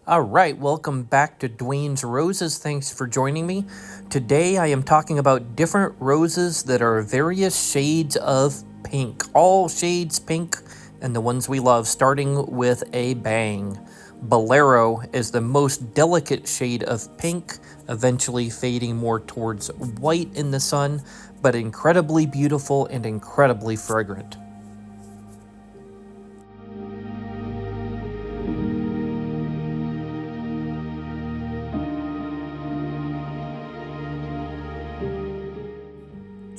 All right, welcome back to Duane's Roses. Thanks for joining me. Today I am talking about different roses that are various shades of pink. All shades pink and the ones we love, starting with a bang. Bolero is the most delicate shade of pink, eventually fading more towards white in the sun, but incredibly beautiful and incredibly fragrant.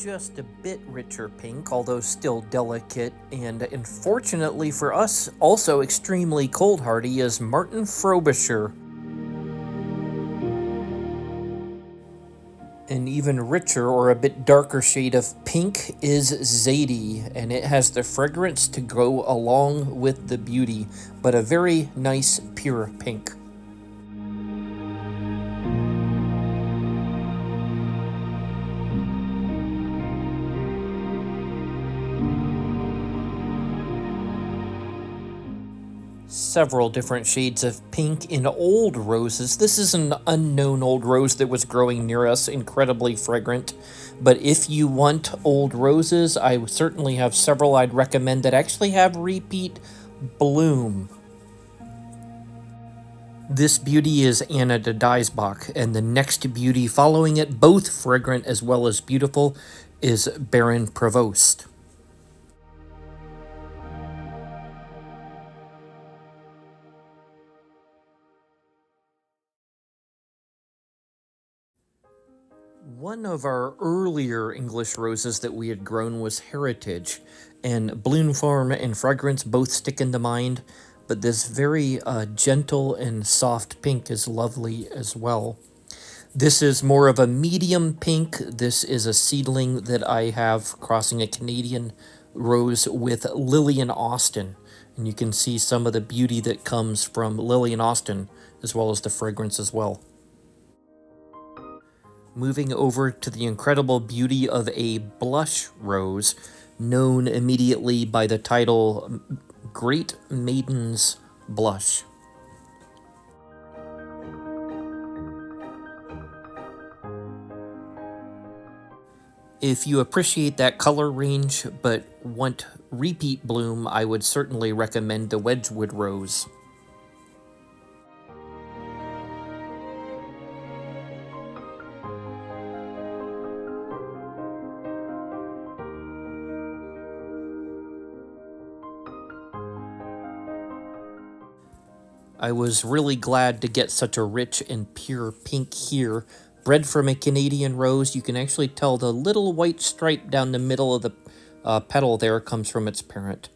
Just a bit richer pink, although still delicate, and unfortunately for us, also extremely cold hardy, is Martin Frobisher. An even richer or a bit darker shade of pink is Zadie, and it has the fragrance to go along with the beauty, but a very nice pure pink. Several different shades of pink in old roses. This is an unknown old rose that was growing near us, incredibly fragrant. But if you want old roses, I certainly have several I'd recommend that actually have repeat bloom. This beauty is Anna de Diesbach, and the next beauty following it, both fragrant as well as beautiful, is Baron Provost. One of our earlier English roses that we had grown was Heritage, and bloom form and fragrance both stick in the mind, but this very gentle and soft pink is lovely as well. This is more of a medium pink. This is a seedling that I have crossing a Canadian rose with Lillian Austin, and you can see some of the beauty that comes from Lillian Austin as well as the fragrance as well. Moving over to the incredible beauty of a blush rose, known immediately by the title Great Maiden's Blush. If you appreciate that color range but want repeat bloom, I would certainly recommend the Wedgwood rose. I was really glad to get such a rich and pure pink here. Bred from a Canadian rose, you can actually tell the little white stripe down the middle of the petal there comes from its parent.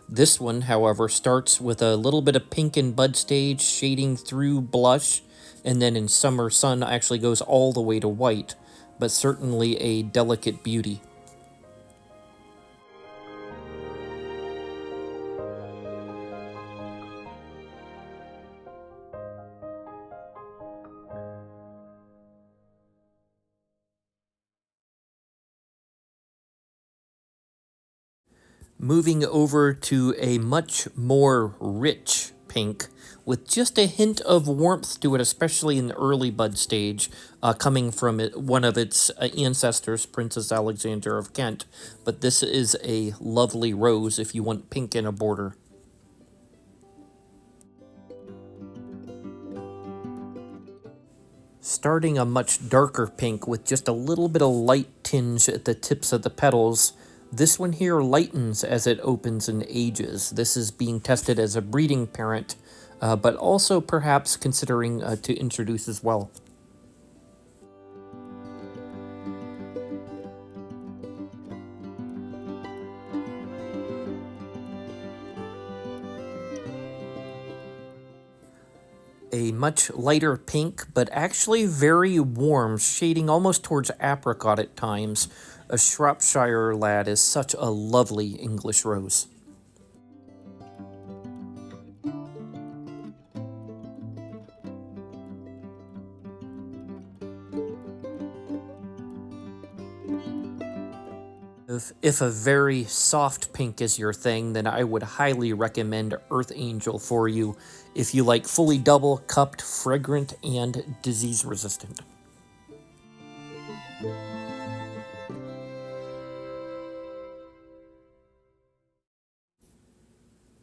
This one, however, starts with a little bit of pink in bud stage, shading through blush, and then in summer sun actually goes all the way to white, but certainly a delicate beauty. Moving over to a much more rich pink with just a hint of warmth to it, especially in the early bud stage, coming from one of its ancestors, Princess Alexandra of Kent. But this is a lovely rose if you want pink in a border. Starting a much darker pink with just a little bit of light tinge at the tips of the petals. This one here lightens as it opens and ages. This is being tested as a breeding parent, but also perhaps considering to introduce as well. A much lighter pink, but actually very warm, shading almost towards apricot at times. A Shropshire lad is such a lovely English rose. If a very soft pink is your thing, then I would highly recommend Earth Angel for you if you like fully double cupped, fragrant, and disease resistant.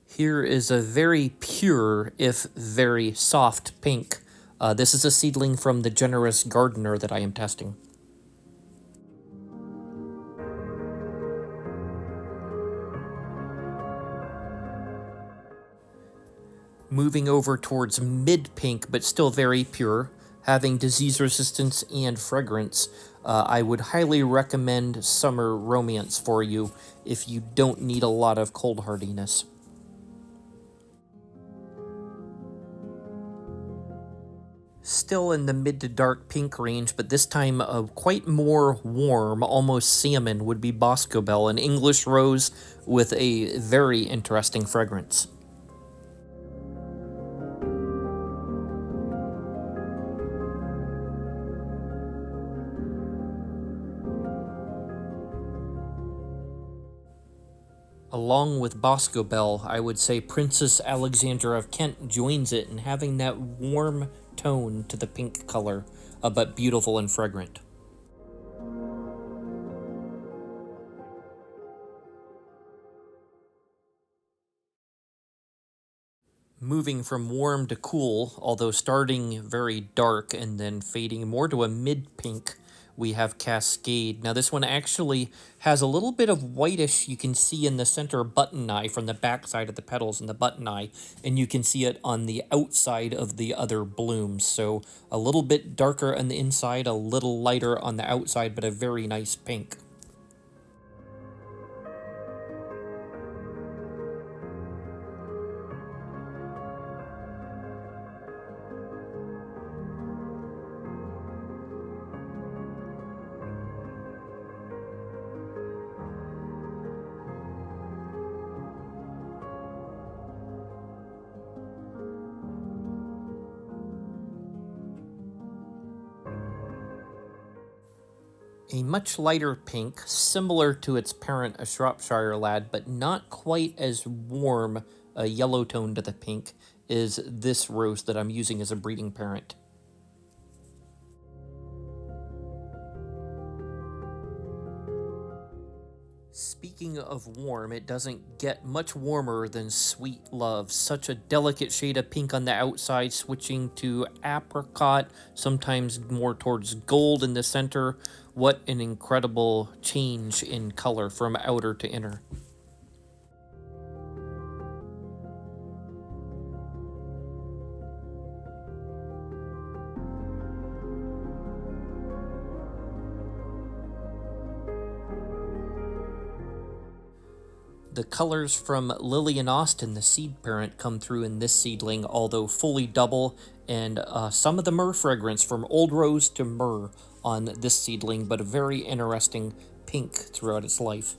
Here is a very pure, if very soft pink. This is a seedling from the Generous Gardener that I am testing. Moving over towards mid-pink, but still very pure, having disease resistance and fragrance, I would highly recommend Summer Romance for you if you don't need a lot of cold hardiness. Still in the mid to dark pink range, but this time quite more warm, almost salmon, would be Boscobel, an English rose with a very interesting fragrance. Along with Boscobel, I would say Princess Alexandra of Kent joins it in having that warm tone to the pink color, but beautiful and fragrant. Moving from warm to cool, although starting very dark and then fading more to a mid-pink, we have Cascade. Now this one actually has a little bit of whitish you can see in the center button eye from the back side of the petals in the button eye, and you can see it on the outside of the other blooms. So a little bit darker on the inside, a little lighter on the outside, but a very nice pink. A much lighter pink, similar to its parent, a Shropshire Lad, but not quite as warm a yellow tone to the pink, is this rose that I'm using as a breeding parent. Speaking of warm, it doesn't get much warmer than Sweet Love. Such a delicate shade of pink on the outside, switching to apricot, sometimes more towards gold in the center. What an incredible change in color from outer to inner. The colors from Lillian Austin, the seed parent, come through in this seedling, although fully double, and some of the myrrh fragrance from old rose to myrrh on this seedling, but a very interesting pink throughout its life.